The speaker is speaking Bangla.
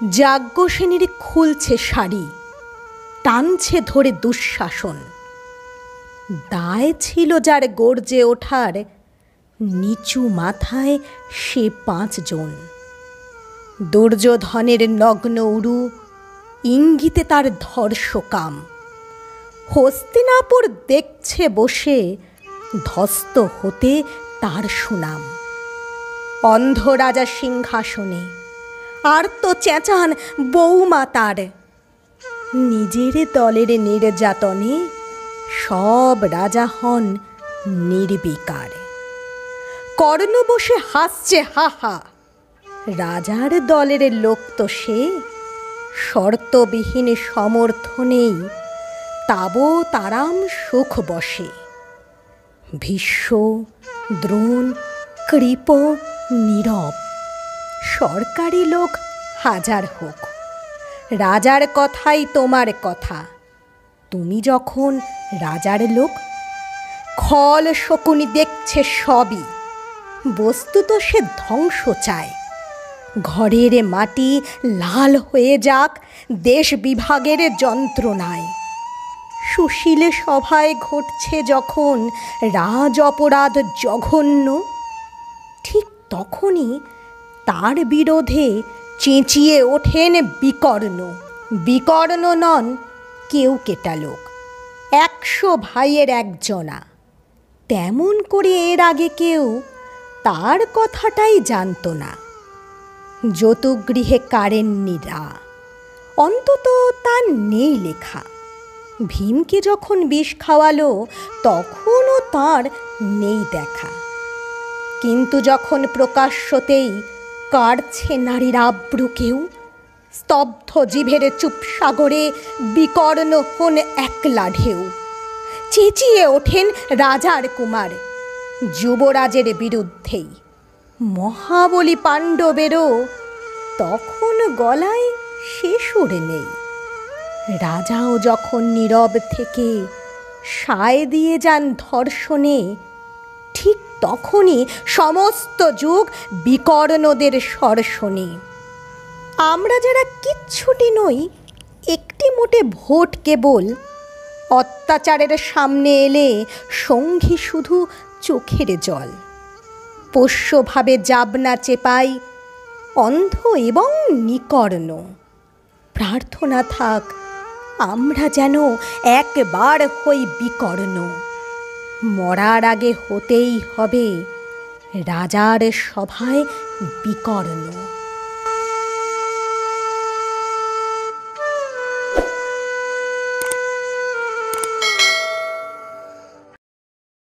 যাজ্ঞসেনীর খুলছে শাড়ি, টানছে ধরে দুঃশাসন। দায় ছিল যার গর্জে ওঠার, নিচু মাথায় সে 5 জন। দুর্যোধনের নগ্ন উরু, ইঙ্গিতে তার ধর্ষকাম। হস্তিনাপুর দেখছে বসে, ধ্বস্ত হতে তার সুনাম। অন্ধ রাজা সিংহাসনে, আর তো চেঁচান বৌমা তার। নিজের দলের নির্যাতনে সব রাজা হন নির্বিকার। কর্ণ বসে হাসছে হা হা, রাজার দলের লোক তো সে। শর্তবিহীন সমর্থনেই তাবো তারাম সুখ বসে। ভীষ্ম, দ্রোণ, কৃপ, নীরব, সরকারি লোক হাজার হোক, রাজার কথাই তোমার কথা। তুমি যখন রাজার লোক, খল শকুনি দেখছে সবই, বস্তুত সে ধ্বংস চায়। ঘরের মাটি লাল হয়ে যাক দেশ বিভাগের যন্ত্রণায়। সুশীল সভায় ঘটছে যখন রাজ অপরাধ জঘন্য, ঠিক তখনই তার বিরোধে চেঁচিয়ে ওঠেন বিকর্ণ। বিকর্ণ নন কেউ কেটা লোক, 100 ভাইয়ের একজনা। তেমন করে এর আগে কেউ তার কথাটাই জানত না। যতুগৃহে কারেননি রা, অন্তত তার নেই লেখা। ভীমকে যখন বিষ খাওয়ালো তখনও তার নেই দেখা। কিন্তু যখন প্রকাশ্যতেই কাড়ছে নারীর আব্রু কেউ, স্তব্ধ জিভের চুপ সাগরে বিকর্ণ হন একলা ঢেউ। চেঁচিয়ে ওঠেন রাজার কুমার, যুবরাজের বিরুদ্ধেই। মহাবলী পাণ্ডবেরও তখন গলায় সে সুর নেই। রাজাও যখন নীরব থেকে সায় দিয়ে যান ধর্ষণে, ঠিক তখনই সমস্ত যুগ বিকর্ণদের স্বর শোনে। আমরা যারা কিচ্ছুটি নই, একটি মোটে ভোট কেবল, অত্যাচারের সামনে এলে সঙ্গী শুধু চোখের জল। পোষ্যভাবে যাবনা চেপাই অন্ধ এবং নিকর্ণ। প্রার্থনা থাক আমরা যেন একবার হই বিকর্ণ। মরার আগে হতেই হবে রাজার সভায় বিকর্ণ।